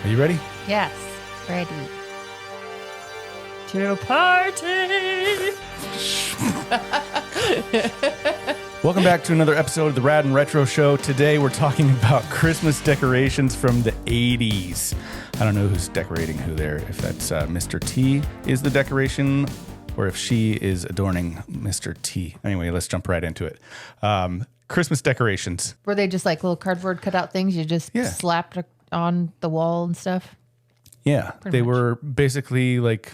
Are you ready? Yes, ready. To party! Welcome back to another episode of the Rad and Retro Show. Today we're talking about Christmas decorations from the 80s. I don't know who's decorating who there, if that's Mr. T is the decoration or if she is adorning Mr. T. Anyway, let's jump right into it. Christmas decorations. Were they just like little cardboard cutout things you just slapped on the wall and stuff? Yeah, they were basically like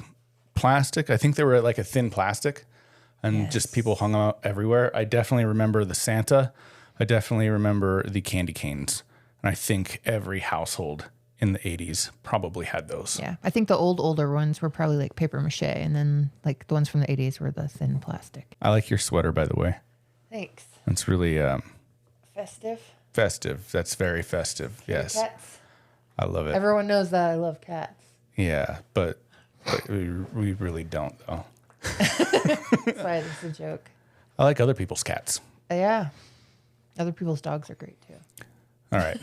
plastic. I think they were like a thin plastic. And just people hung them out everywhere. I definitely remember the Santa. I definitely remember the candy canes. And I think every household in the 80s probably had those. Yeah. I think the older ones were probably like paper mache. And then like the ones from the 80s were the thin plastic. I like your sweater, by the way. Thanks. It's really Festive. festive. That's very festive. Yes. Cats. I love it. Everyone knows that I love cats. Yeah, but we really don't, though. That's why this is a joke. I like other people's cats. Yeah. Other people's dogs are great too. All right.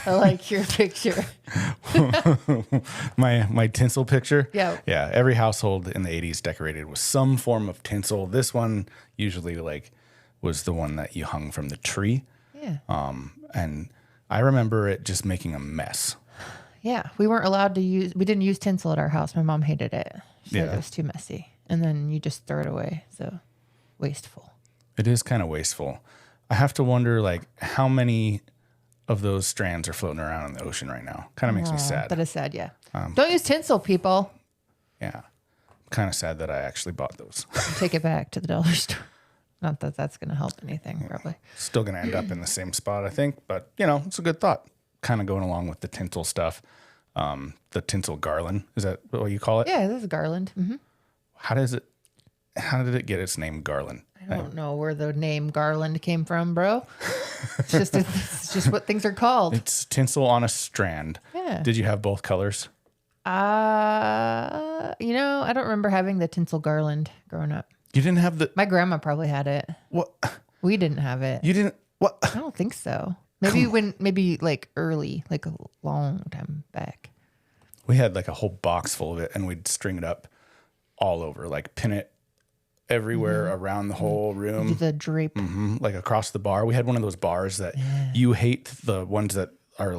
I like your picture. my tinsel picture. Yeah. Yeah. Every household in the 80s decorated with some form of tinsel. This one usually was the one that you hung from the tree. Yeah. And I remember it just making a mess. Yeah. We didn't use tinsel at our house. My mom hated it. She said it was too messy. And then you just throw it away. So wasteful. It is kind of wasteful. I have to wonder how many of those strands are floating around in the ocean right now. Kind of makes me sad. That is sad, yeah. Don't use tinsel, people. Yeah. Kind of sad that I actually bought those. Take it back to the dollar store. Not that that's going to help anything, probably. Still going to end up in the same spot, I think. But, it's a good thought. Kind of going along with the tinsel stuff. The tinsel garland. Is that what you call it? Yeah, this is garland. Mm-hmm. How did it get its name garland? I don't know where the name garland came from, bro. It's just what things are called. It's tinsel on a strand. Yeah. Did you have both colors? I don't remember having the tinsel garland growing up. You didn't have the... My grandma probably had it. What? We didn't have it. You didn't... What? I don't think so. Maybe early, like a long time back. We had a whole box full of it, and we'd string it up all over, pin it everywhere around the whole room. The drape. Mm-hmm. Across the bar. We had one of those bars that you hate, the ones that are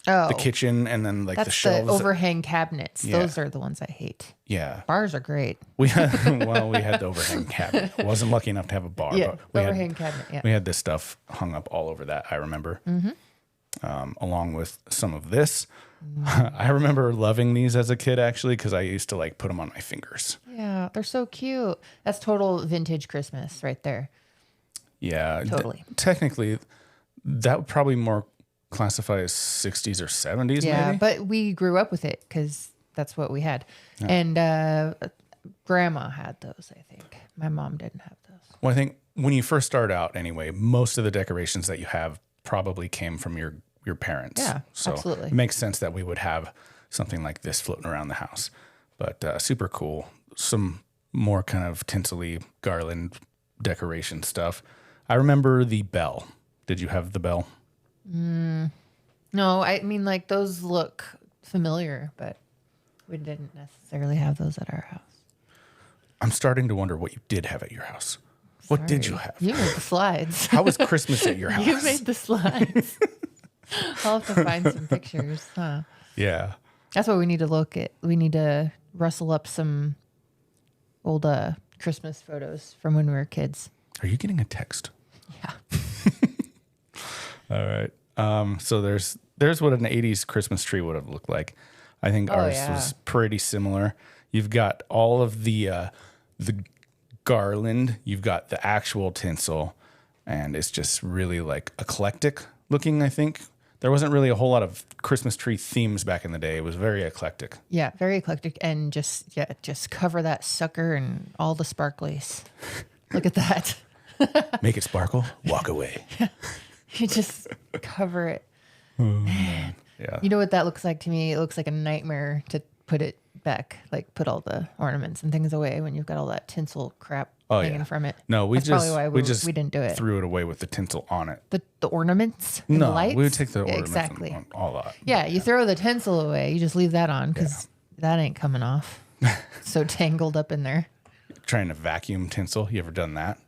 the kitchen and then the That's shelves. the overhang cabinets. Yeah. Those are the ones I hate. Yeah. Bars are great. We had the overhang cabinet. I wasn't lucky enough to have a bar. Yeah, but overhang cabinet. Yeah. We had this stuff hung up all over that, I remember. Mm-hmm. Along with some of this. I remember loving these as a kid, actually, because I used to put them on my fingers. Yeah, they're so cute. That's total vintage Christmas right there. Yeah. Totally. Technically, that would probably more classify as 60s or 70s, yeah, maybe? but we grew up with it because that's what we had. Yeah. And Grandma had those, I think. My mom didn't have those. Well, I think when you first start out, anyway, most of the decorations that you have probably came from your parents. Yeah, so absolutely. It makes sense that we would have something like this floating around the house. But super cool. Some more kind of tinsely garland decoration stuff. I remember the bell. Did you have the bell? No, I mean, those look familiar, but we didn't necessarily have those at our house. I'm starting to wonder what you did have at your house. What did you have? You made the slides. How was Christmas at your house? You made the slides. I'll have to find some pictures. Huh? Yeah. That's what we need to look at. We need to rustle up some old Christmas photos from when we were kids. Are you getting a text? Yeah. All right. So there's what an 80s Christmas tree would have looked like. I think ours was pretty similar. You've got all of the garland. You've got the actual tinsel. And it's just really eclectic looking, I think. There wasn't really a whole lot of Christmas tree themes back in the day. It was very eclectic. Yeah, very eclectic. And just cover that sucker in all the sparklies. Look at that. Make it sparkle, walk away. You just cover it. Man. Yeah. You know what that looks like to me? It looks like a nightmare to put it back, put all the ornaments and things away when you've got all that tinsel crap hanging from it. No, That's probably why we didn't do it. Threw it away with the tinsel on it. The ornaments and the lights? We would take the ornaments exactly. and all that. Yeah, you throw the tinsel away. You just leave that on because that ain't coming off. So tangled up in there. Trying to vacuum tinsel. You ever done that?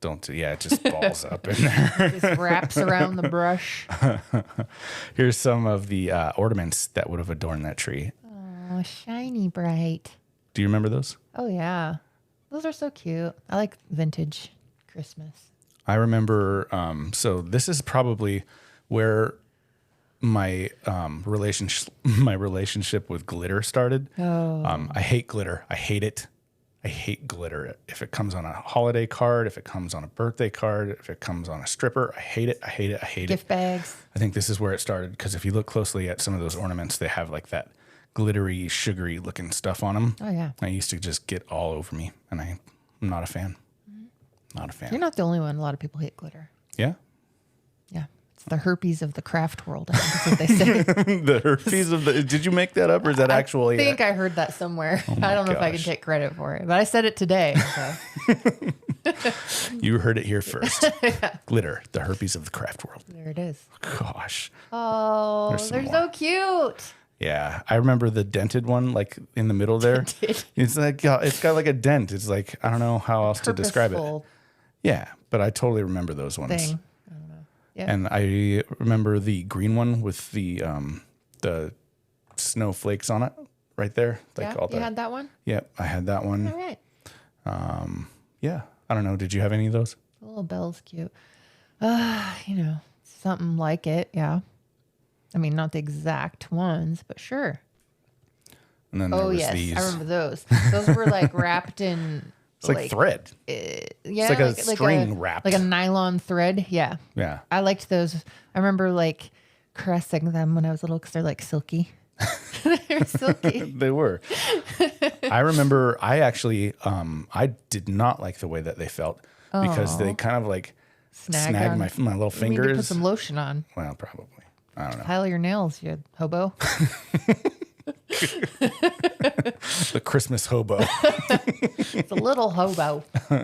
Don't. Yeah, it just balls up in there. Just wraps around the brush. Here's some of the ornaments that would have adorned that tree. Oh, shiny bright. Do you remember those? Oh, yeah. Those are so cute. I like vintage Christmas. I remember. So this is probably where my relationship with glitter started. I hate glitter. I hate it. I hate glitter. If it comes on a holiday card, if it comes on a birthday card, if it comes on a stripper, I hate it. I hate it. I hate it. Gift bags. I think this is where it started because if you look closely at some of those ornaments, they have like that glittery, sugary looking stuff on them. Oh, yeah. I used to just get all over me, and I'm not a fan. Not a fan. You're not the only one. A lot of people hate glitter. Yeah? Yeah. It's the herpes of the craft world. I think that's what they say. The herpes of the... Did you make that up, or is that actually... I think I heard that somewhere. I don't know if I can take credit for it, but I said it today. So. You heard it here first. Glitter, the herpes of the craft world. There it is. Gosh. Oh, they're so cute. Yeah, I remember the dented one, like in the middle there. It's like it's got like a dent. It's like I don't know how else to describe it. Yeah, but I totally remember those ones. I don't know. Yeah. And I remember the green one with the snowflakes on it, right there. Like you had that one. Yep, I had that one. All right. Yeah, I don't know. Did you have any of those? The little bell's cute. Something like it. Yeah. I mean, not the exact ones, but sure. And then there was these. I remember those. Those were like wrapped in. It's like thread. Yeah, it's like a string wrap, like a nylon thread. Yeah. Yeah. I liked those. I remember like caressing them when I was little because they're like silky. They're silky. They were. I remember. I actually, I did not like the way that they felt because they kind of like snagged my little fingers. You need to put some lotion on. Well, probably. I don't know. Pile your nails, you hobo. The Christmas hobo. It's a little hobo. All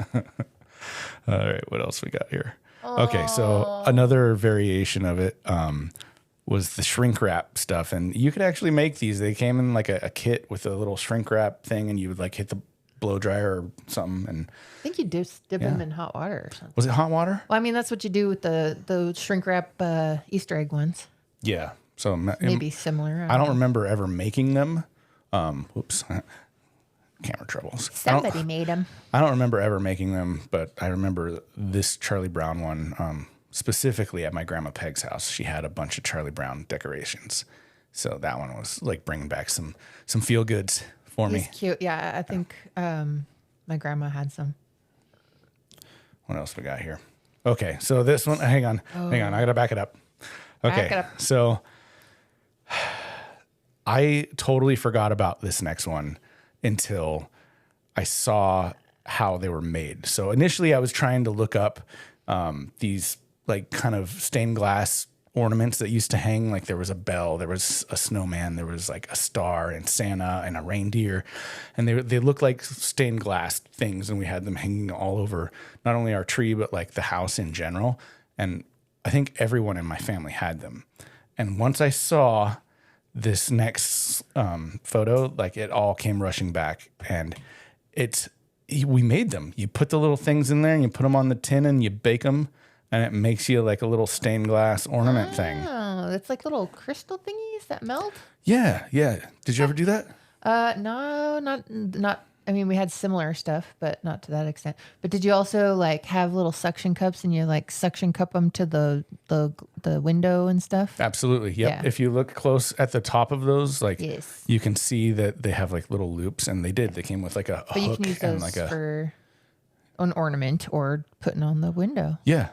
right, what else we got here? Okay, so another variation of it was the shrink wrap stuff, and you could actually make these. They came in like a kit with a little shrink wrap thing, and you would like hit the blow dryer or something. And I think you dip them in hot water or something. Was it hot water? Well, I mean, that's what you do with the shrink wrap Easter egg ones. Yeah. So maybe similar. I don't remember ever making them. Whoops. Camera troubles. Somebody made them. I don't remember ever making them, but I remember this Charlie Brown one specifically at my grandma Peg's house. She had a bunch of Charlie Brown decorations. So that one was like bringing back some feel goods for me. He's cute. Yeah, I think my grandma had some. What else we got here? Okay, so this one, hang on. I got to back it up. Okay, so I totally forgot about this next one until I saw how they were made. So initially I was trying to look up these like kind of stained glass ornaments that used to hang. Like there was a bell, there was a snowman, there was like a star and Santa and a reindeer. And they looked like stained glass things. And we had them hanging all over not only our tree, but like the house in general. And I think everyone in my family had them. And once I saw this next photo, like it all came rushing back. And we made them. You put the little things in there and you put them on the tin and you bake them. And it makes you like a little stained glass ornament thing. Oh, it's like little crystal thingies that melt? Yeah, yeah. Did you ever do that? No, not. I mean, we had similar stuff, but not to that extent. But did you also like have little suction cups and you like suction cup them to the window and stuff? Absolutely. Yep. Yeah. If you look close at the top of those, like you can see that they have like little loops, and they came with like a hook you can use those and like for an ornament or putting on the window. Yeah.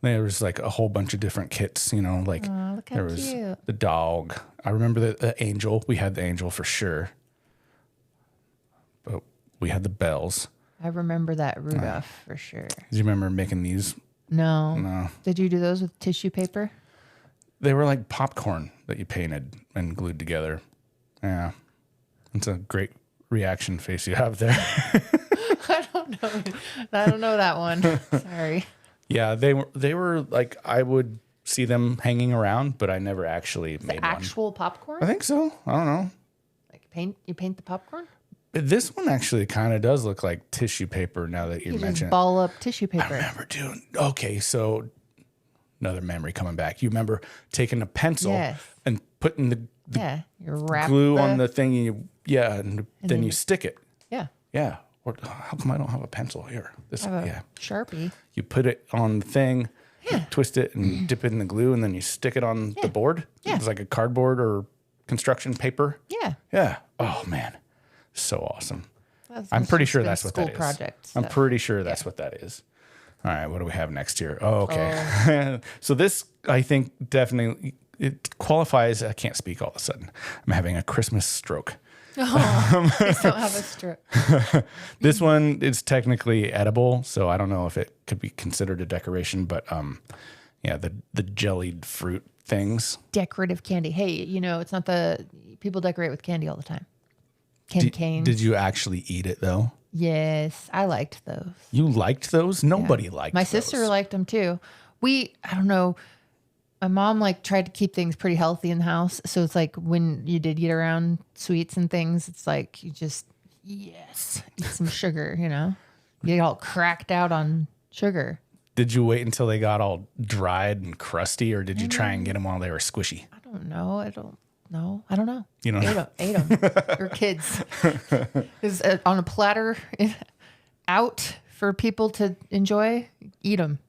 There was like a whole bunch of different kits, like look how there was cute. The dog. I remember the angel. We had the angel for sure. But we had the bells. I remember that Rudolph for sure. Do you remember making these? No. Did you do those with tissue paper? They were like popcorn that you painted and glued together. Yeah. It's a great reaction face you have there. I don't know. I don't know that one. Sorry. Yeah, they were like, I would see them hanging around, but I never actually made one. Actual popcorn? I think so. I don't know. Like you paint the popcorn? This one actually kind of does look like tissue paper now that you mention just it. ball up tissue paper. I remember doing, okay, so another memory coming back. You remember taking a pencil and putting the you glue on the thing, and then you stick it. Yeah. Yeah. How come I don't have a pencil here? I have a Sharpie. You put it on the thing, twist it and dip it in the glue, and then you stick it on the board. Yeah. It's like a cardboard or construction paper. Yeah. Yeah. Oh, man. So awesome. I'm pretty sure that's what that is. Project I'm pretty sure that's what that is. All right. What do we have next here? Oh, okay. So this, I think, definitely, it qualifies. I can't speak all of a sudden. I'm having a Christmas stroke. Please don't have a stroke. This one is technically edible, so I don't know if it could be considered a decoration, but the jellied fruit things. Decorative candy. Hey, it's not people decorate with candy all the time. Canes. Did you actually eat it though? Yes, I liked those. You liked those? Nobody liked My those. sister liked them too. I don't know. My mom tried to keep things pretty healthy in the house. So it's like when you did get around sweets and things, it's like you just, eat some sugar, You get all cracked out on sugar. Did you wait until they got all dried and crusty, or did you try and get them while they were squishy? I don't know. I don't know. You don't know? Ate them. We're kids. Is on a platter out for people to enjoy, eat them.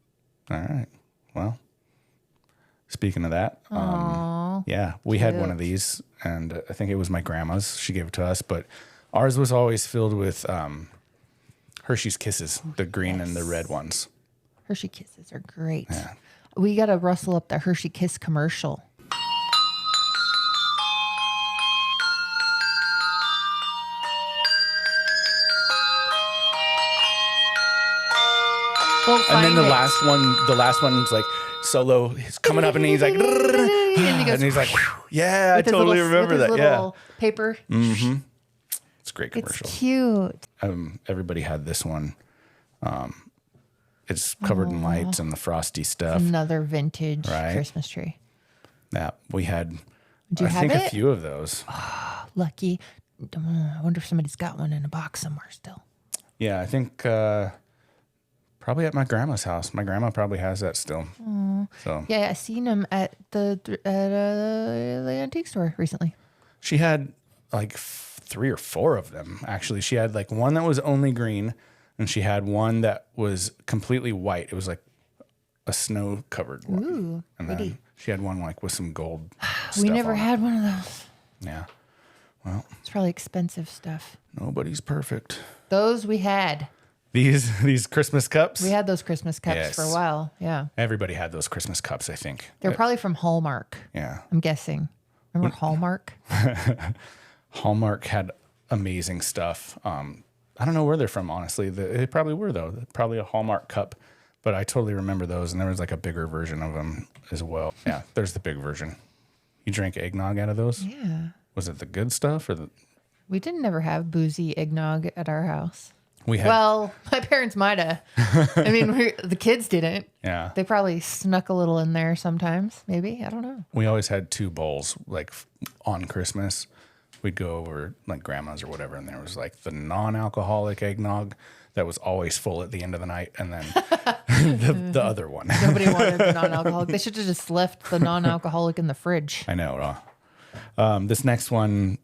All right. Well, speaking of that, we had one of these, and I think it was my grandma's. She gave it to us, but ours was always filled with Hershey's Kisses, the green and the red ones. Hershey Kisses are great. Yeah. We got to rustle up the Hershey Kiss commercial. And then the last one's like solo. He's coming up and he's like, and he's like, yeah, I totally remember that. Yeah, paper. Mm-hmm. It's a great commercial. It's cute. Everybody had this one. It's covered in lights and the frosty stuff. Another vintage Christmas tree. Yeah, we had. I think a few of those. Oh, lucky. I wonder if somebody's got one in a box somewhere still. Yeah, I think probably at my grandma's house. My grandma probably has that still. So yeah, I seen them at the antique store recently. She had like 3 or 4 of them. Actually, she had like one that was only green, and she had one that was completely white. It was like a snow covered one. Ooh, and pretty. then she had one like with some gold. We never had one of those. Yeah. Well, it's probably expensive stuff. Nobody's perfect. Those we had. These Christmas cups? We had those Christmas cups for a while. Yeah. Everybody had those Christmas cups, I think. They're probably from Hallmark. Yeah. I'm guessing. Remember Hallmark? Hallmark had amazing stuff. I don't know where they're from, honestly. They probably were, though. Probably a Hallmark cup. But I totally remember those, and there was like a bigger version of them as well. Yeah, there's the big version. You drank eggnog out of those? Yeah. Was it the good stuff or the? We didn't ever have boozy eggnog at our house. We had. Well, my parents might have. I mean, the kids didn't. Yeah. They probably snuck a little in there sometimes. Maybe, I don't know. We always had 2 bowls, like on Christmas. We'd go over like grandma's or whatever, and there was like the non-alcoholic eggnog that was always full at the end of the night, and then the other one. Nobody wanted the non-alcoholic. They should have just left the non-alcoholic in the fridge. I know. This next one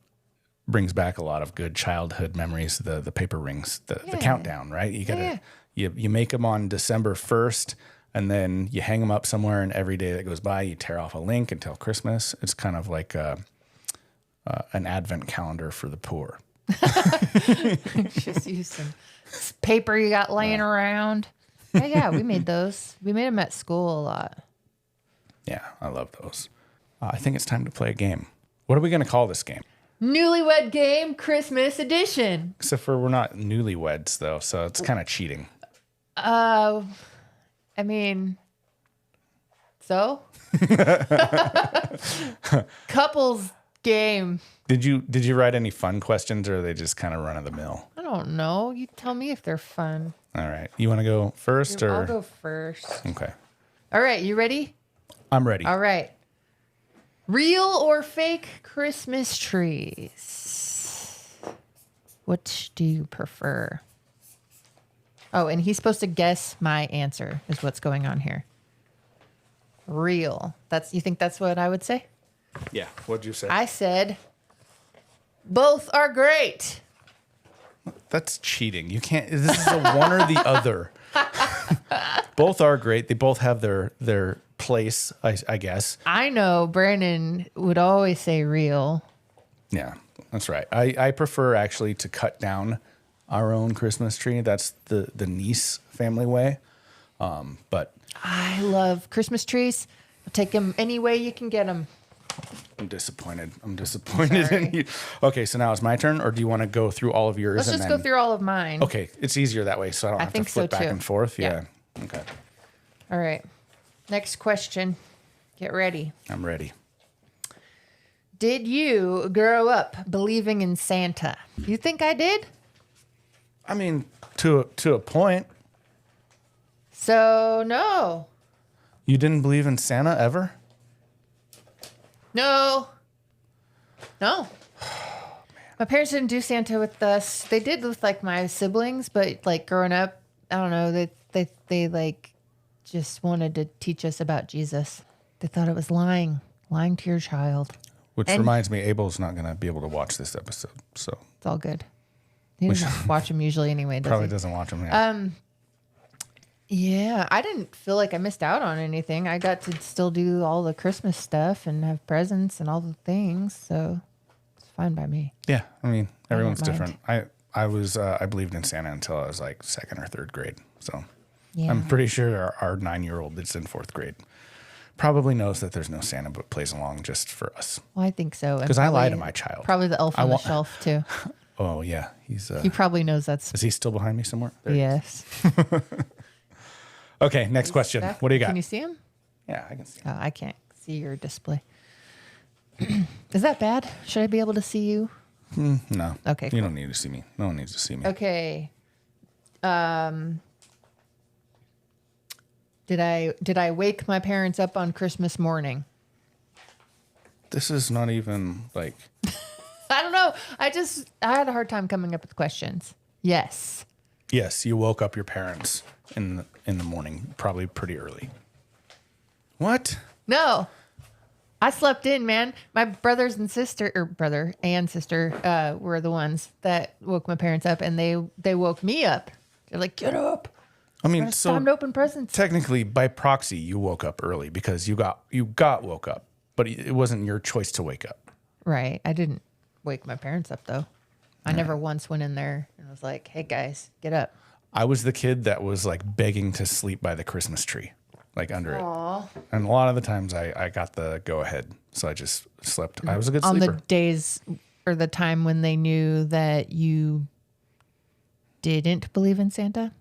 brings back a lot of good childhood memories. The paper rings, the countdown, right? You gotta you make them on December 1st, and then you hang them up somewhere. And every day that goes by, you tear off a link until Christmas. It's kind of like an advent calendar for the poor. Just use some paper you got laying around. Yeah, we made those. We made them at school a lot. Yeah, I love those. I think it's time to play a game. What are we going to call this game? Newlywed Game Christmas Edition. Except for we're not newlyweds, though, so it's kind of cheating. I mean, so? Couples game. Did you write any fun questions, or are they just kind of run of the mill? I don't don't know. You tell me if they're fun. All right. You want to go first, or I'll go first. Okay. All right, you ready? I'm ready. All right. Real or fake Christmas trees? Which do you prefer? Oh, and he's supposed to guess my answer is what's going on here. Real. You think that's what I would say? Yeah. What'd you say? I said both are great. That's cheating. You can't. This is a one or the other. Both are great. They both have their place, I guess. I know Brandon would always say real. Yeah, that's right. I prefer actually to cut down our own Christmas tree. That's the niece family way. But I love Christmas trees. I'll take them any way you can get them. I'm disappointed in you. Okay, so now it's my turn, or do you want to go through all of yours? Let's just go through all of mine. Okay, it's easier that way, so I don't have to flip back and forth. Yeah. Okay. All right. Next question. Get ready. I'm ready. Did you grow up believing in Santa? You think I did? I mean, to a point. So, no. You didn't believe in Santa ever? No. My parents didn't do Santa with us. They did with like my siblings, but like growing up, I don't know, they like just wanted to teach us about Jesus. They thought it was lying to your child. Which reminds me, Abel's not going to be able to watch this episode, so it's all good. He doesn't watch them usually anyway, does probably he? doesn't watch them. Yeah. Yeah, I didn't feel like I missed out on anything. I got to still do all the Christmas stuff and have presents and all the things, so it's fine by me. Yeah, I mean, everyone's mind. different. I believed in Santa until I was like second or third grade. So Yeah. I'm pretty sure our 9-year-old that's in fourth grade probably knows that there's no Santa, but plays along just for us. Well, I think so. Because I lie to my child. Probably the elf on the shelf, too. Oh, yeah. He probably knows that's... Is he still behind me somewhere? There Yes. Okay, next question. What do you got? Can you see him? Yeah, I can see him. Oh, I can't see your display. Is that bad? Should I be able to see you? No. Okay, You cool. don't need to see me. No one needs to see me. Okay. Did I wake my parents up on Christmas morning? This is not even like... I don't know. I had a hard time coming up with questions. Yes. Yes, you woke up your parents in the morning, probably pretty early. What? No. I slept in, man. My brother and sister were the ones that woke my parents up, and they woke me up. They're like, get up. I mean, It's time to open presents. technically, by proxy, you woke up early because you got woke up, but it wasn't your choice to wake up. Right. I didn't wake my parents up, though. I never once went in there and was like, hey, guys, get up. I was the kid that was like begging to sleep by the Christmas tree, like under it. And a lot of the times I got the go ahead. So I just slept. I was a good On sleeper. the days or the time when they knew that you didn't believe in Santa?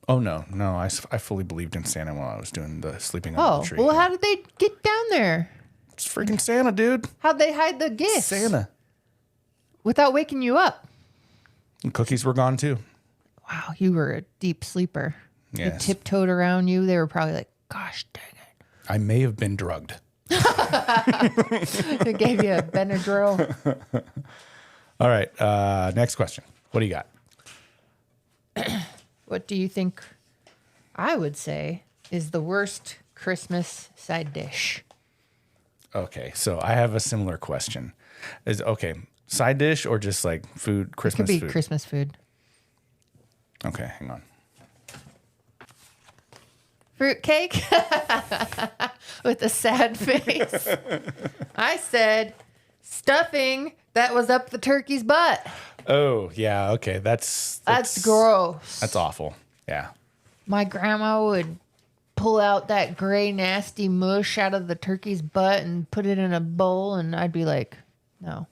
Oh, no. I fully believed in Santa while I was doing the sleeping under the tree. Well, how did they get down there? It's freaking Santa, dude. How'd they hide the gifts? Santa. Without waking you up. And cookies were gone too. Wow, you were a deep sleeper. Yes. They tiptoed around you. They were probably like, gosh dang it. I may have been drugged. They gave you a Benadryl. All right. Next question. What do you got? What do you think I would say is the worst Christmas side dish? Okay. So I have a similar question. Side dish or just like food, Christmas Could be food? Christmas food. Okay, hang on. Fruitcake with a sad face. I said stuffing that was up the turkey's butt. Oh, yeah. Okay. That's gross. That's awful. Yeah. My grandma would pull out that gray, nasty mush out of the turkey's butt and put it in a bowl, and I'd be like, no,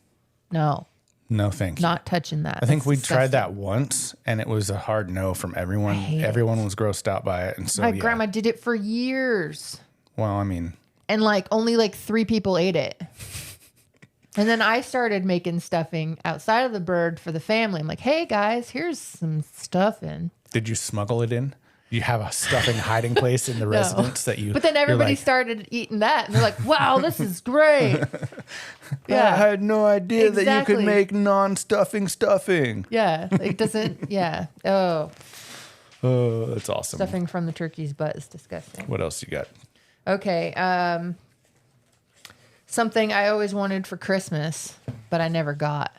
No, thank you. not touching that. I think That's we disgusting. tried that once, and it was a hard no from everyone. hate it. Everyone was grossed out by it, and so My yeah. grandma did it for years, Well, I mean, and only 3 people ate it. And then I started making stuffing outside of the bird for the family. I'm like, hey guys, here's some stuffing. Did you smuggle it in? You have a stuffing hiding place in the residence that you. But then everybody started eating that, and they're like, "Wow, this is great." Yeah, I had no idea that you could make non-stuffing stuffing. Yeah, it doesn't. Yeah. Oh, that's awesome. stuffing from the turkey's butt is disgusting. What else you got? Okay. Something I always wanted for Christmas, but I never got.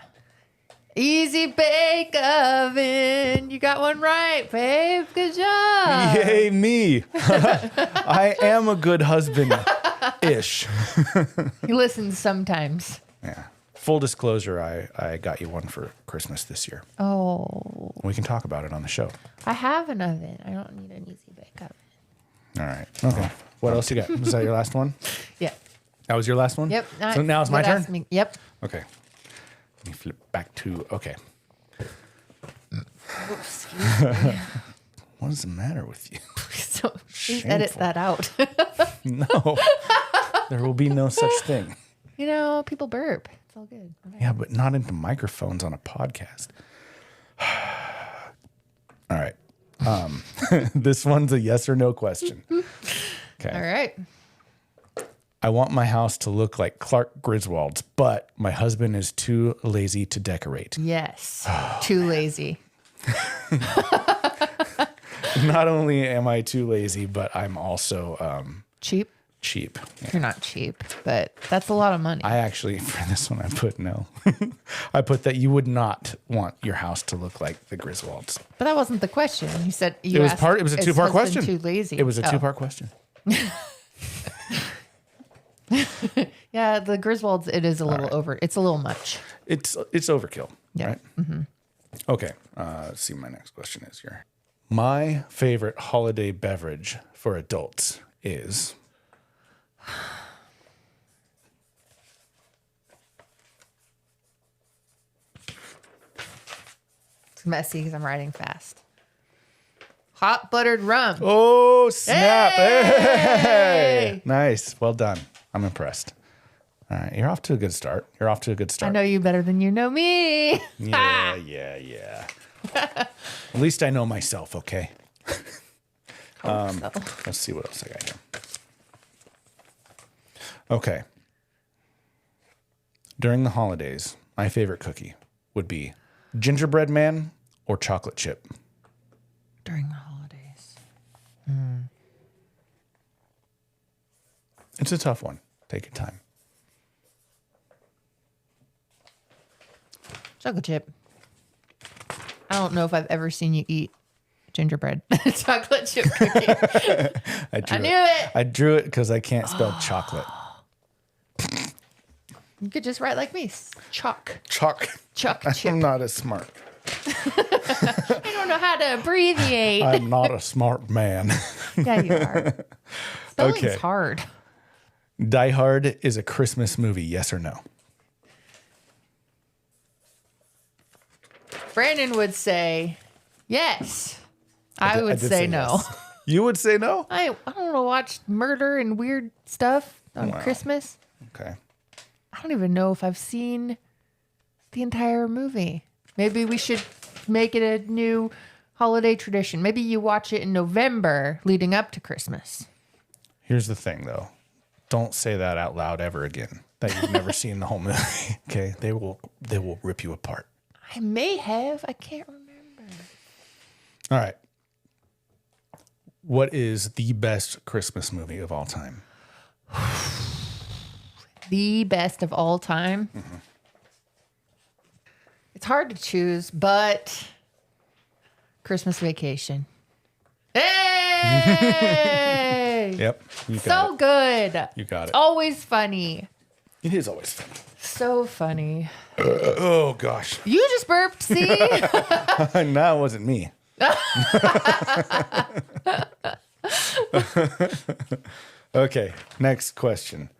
Easy bake oven. You got one right, babe. Good job. Yay, me. I am a good husband-ish. He listens sometimes. Yeah. Full disclosure, I got you one for Christmas this year. Oh. We can talk about it on the show. I have an oven. I don't need an easy bake oven. All right. Okay. What else you got? Was that your last one? Yeah. That was your last one? Yep. So now it's my turn? Yep. Okay. Let me flip back to, okay. Excuse me. What is the matter with you? Please edit that out. No. There will be no such thing. You know, people burp. It's all good. Okay. Yeah, but not into microphones on a podcast. All right. This one's a yes or no question. Okay. All right. I want my house to look like Clark Griswold's, but my husband is too lazy to decorate. Yes. Too lazy. Not only am I too lazy, but I'm also Cheap? cheap. Yeah. You're not cheap, but that's a lot of money. I actually, for this one, I put no. I put that you would not want your house to look like the Griswolds. But that wasn't the question. You said It was a two-part question. Too lazy. It was a two-part question. Yeah, the Griswolds. It is a little over. It's a little much. It's overkill. Yeah. Right. Mm-hmm. Okay. Let's see. My next question is here. My favorite holiday beverage for adults is. It's messy because I'm writing fast. Hot buttered rum. Oh, snap. Hey! Hey! Nice. Well done. I'm impressed. All right. You're off to a good start. I know you better than you know me. Yeah. At least I know myself, okay? So. Let's see what else I got here. Okay. During the holidays, my favorite cookie would be gingerbread man or chocolate chip. During the holidays. It's a tough one. Take your time. Chocolate chip. I don't know if I've ever seen you eat gingerbread chocolate chip cookie. I knew it. I drew it because I can't spell chocolate. You could just write like me. Chalk Chalk. chip. I'm not as smart. I don't know how to abbreviate. I'm not a smart man. Yeah, you are. Spelling's Okay. hard. Die Hard is a Christmas movie, yes or no? Brandon would say yes. I would did say no. yes. You would say no? I don't want to watch murder and weird stuff on Wow. Christmas. Okay. I don't even know if I've seen the entire movie. Maybe we should make it a new holiday tradition. Maybe you watch it in November leading up to Christmas. Here's the thing, though. Don't say that out loud ever again. That you've never seen the whole movie. Okay? They will rip you apart. I may have. I can't remember. All right. What is the best Christmas movie of all time? The best of all time. Mm-hmm. It's hard to choose, but Christmas Vacation. Hey! Yep. You got So it. good. You got it. Always funny. It is always fun. So funny. Oh, gosh. You just burped, see? No, it wasn't me. Okay, next question.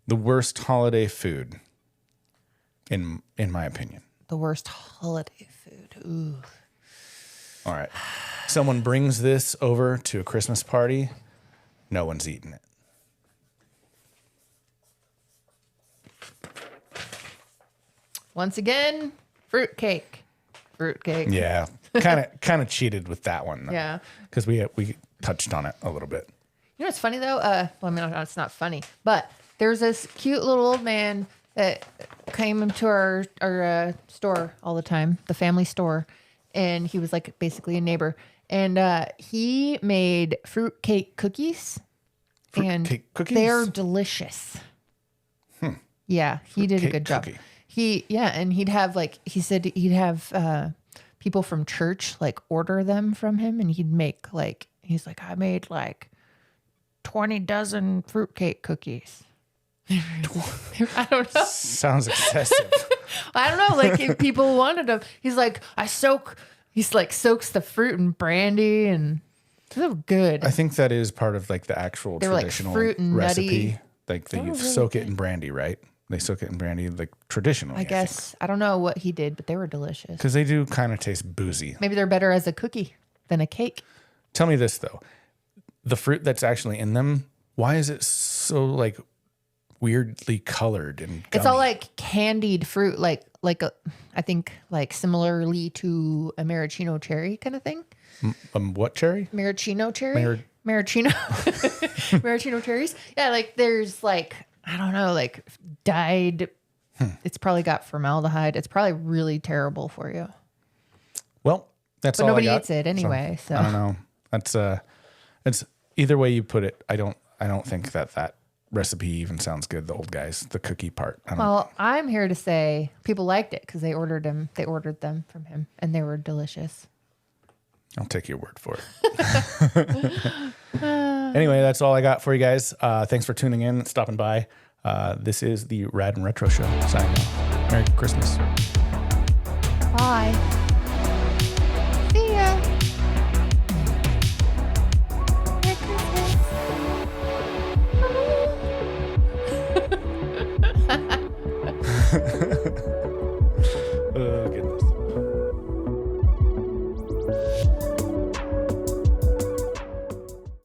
The worst holiday food, in my opinion. The worst holiday food. Ooh. All right. Someone brings this over to a Christmas party. No one's eating it. Once again, fruitcake. Fruitcake. Yeah. Kind of cheated with that one. Though, Yeah. because we touched on it a little bit. You know what's funny though? Well, I mean, it's not funny, but there's this cute little old man that came into our store all the time, the family store, and he was like basically a neighbor, and he made fruitcake cookies, Fruitcake cookies? They're delicious. Yeah, he did a good job. And he'd have he said he'd have people from church like order them from him, and he'd make he's like, I made 20 dozen fruitcake cookies. I don't know. Sounds excessive. I don't know. If people wanted them, he's like, soaks the fruit in brandy, and they're good. I think that is part of the actual traditional fruit and recipe. nutty. They soak it in brandy, right? They soak it in brandy traditionally. I guess. I don't know what he did, but they were delicious. Because they do kind of taste boozy. Maybe they're better as a cookie than a cake. Tell me this though. The fruit that's actually in them, why is it so weirdly colored and gummy? It's all candied fruit, I think similarly to a maraschino cherry kind of thing. What cherry? Maraschino cherry. Maraschino. Maraschino cherries. Yeah, there's I don't know, dyed. It's probably got formaldehyde. It's probably really terrible for you. Well, that's but all I got. Nobody eats it anyway. So I don't know. That's it's either way you put it. I don't think that recipe even sounds good. The old guys, the cookie part. Well, I'm here to say people liked it because they ordered them. They ordered them from him, and they were delicious. I'll take your word for it. Anyway, that's all I got for you guys. Thanks for tuning in, stopping by. This is the Rad and Retro Show. Signing off. Merry Christmas. Bye. See ya. Merry Christmas. Oh, goodness.